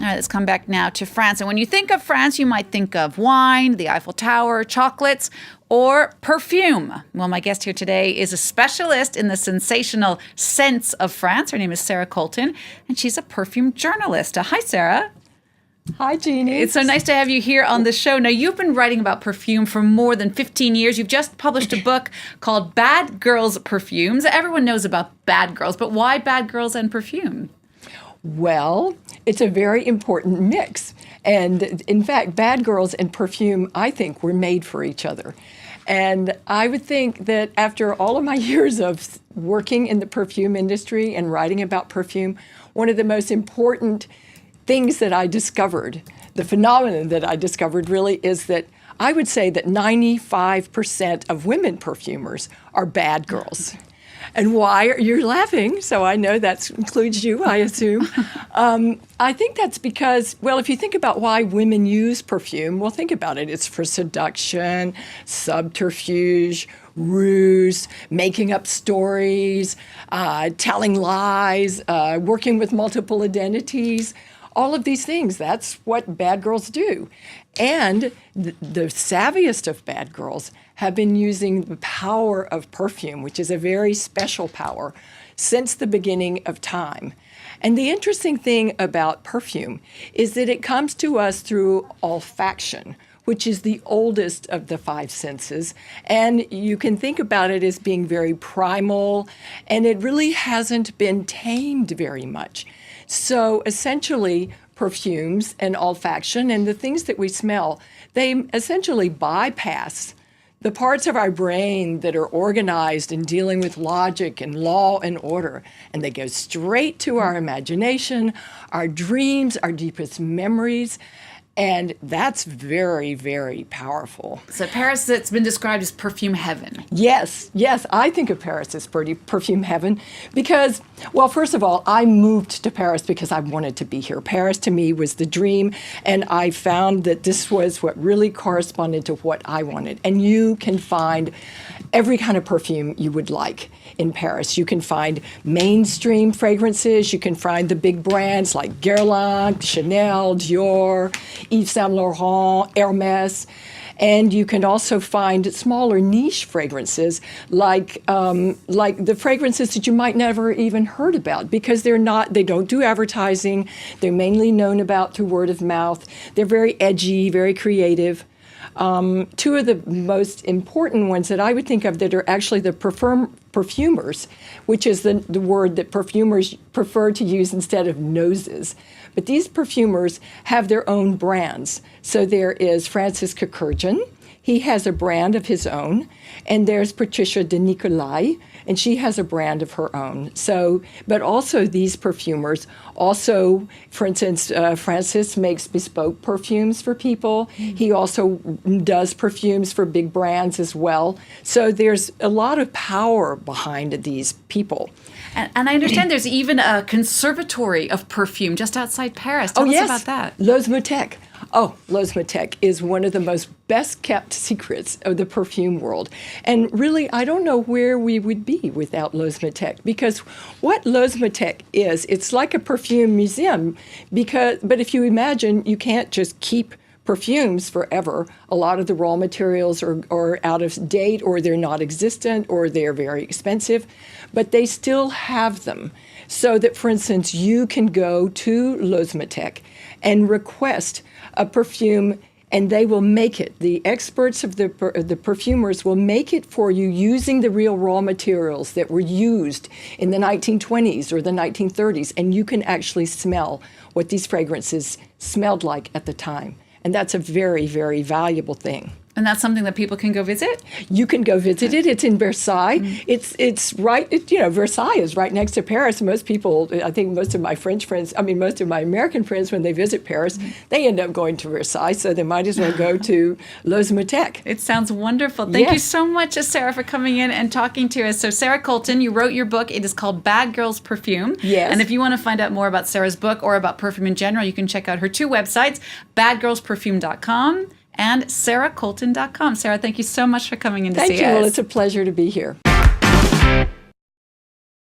right, let's come back now to France. And when you think of France, you might think of wine, the Eiffel Tower, chocolates, or perfume. Well, my guest here today is a specialist in the sensational scents of France. Her name is Sarah Colton, and she's a perfume journalist. Hi, Sarah. Hi, Jeannie. It's so nice to have you here on the show. Now, you've been writing about perfume for more than 15 years. You've just published a book called Bad Girls Perfumes. Everyone knows about bad girls, but why bad girls and perfume? Well, it's a very important mix. And in fact, bad girls and perfume, I think, were made for each other. And I would think that after all of my years of working in the perfume industry and writing about perfume, one of the most important things that I discovered, the phenomenon that I discovered really is that I would say that 95% of women perfumers are bad girls. And why? You're laughing, so I know that includes you, I assume. I think that's because, well, if you think about why women use perfume, well, think about it. It's for seduction, subterfuge, ruse, making up stories, telling lies, working with multiple identities. All of these things, that's what bad girls do. And the savviest of bad girls have been using the power of perfume, which is a very special power, since the beginning of time. And the interesting thing about perfume is that it comes to us through olfaction, which is the oldest of the five senses. And you can think about it as being very primal, and it really hasn't been tamed very much. So essentially, perfumes and olfaction and the things that we smell, they essentially bypass the parts of our brain that are organized in dealing with logic and law and order. And they go straight to our imagination, our dreams, our deepest memories. And that's very, very powerful. So Paris, it's been described as perfume heaven. Yes, I think of Paris as perfume heaven because, well, first of all, I moved to Paris because I wanted to be here. Paris to me was the dream, and I found that this was what really corresponded to what I wanted. And you can find every kind of perfume you would like in Paris. You can find mainstream fragrances. You can find the big brands like Guerlain, Chanel, Dior, Yves Saint Laurent, Hermes. And you can also find smaller niche fragrances like the fragrances that you might never even heard about because they don't do advertising. They're mainly known about through word of mouth. They're very edgy, very creative. Two of the most important ones that I would think of that are actually the perfumers, which is the word that perfumers prefer to use instead of noses. But these perfumers have their own brands. So there is Francis Kurkdjian. He has a brand of his own. And there's Patricia de Nicolai, and she has a brand of her own. So, but also these perfumers also, for instance, Francis makes bespoke perfumes for people. He also does perfumes for big brands as well. So there's a lot of power behind these people. And I understand there's even a conservatory of perfume just outside Paris. Tell us about that. L'Osmothèque. Oh, L'Osmothèque is one of the most best-kept secrets of the perfume world. And really, I don't know where we would be without L'Osmothèque, because what L'Osmothèque is, it's like a perfume museum, but if you imagine, you can't just keep perfumes forever. A lot of the raw materials are out of date, or they're not existent, or they're very expensive, but they still have them. So that, for instance, you can go to L'Osmothèque and request a perfume, and they will make it. The experts of the perfumers will make it for you using the real raw materials that were used in the 1920s or the 1930s, and you can actually smell what these fragrances smelled like at the time. And that's a very, very valuable thing. And that's something that people can go visit? You can go visit it. It's in Versailles. Mm-hmm. It's right, Versailles is right next to Paris. Most people, I think most of my most of my American friends, when they visit Paris, they end up going to Versailles, so they might as well go to L'Osmothèque. It sounds wonderful. Thank you so much, Sarah, for coming in and talking to us. So Sarah Colton, you wrote your book. It is called Bad Girls Perfume. Yes. And if you want to find out more about Sarah's book or about perfume in general, you can check out her two websites, badgirlsperfume.com and sarahcolton.com. Sarah, thank you so much for coming in to see us. Thank you. Well, it's a pleasure to be here.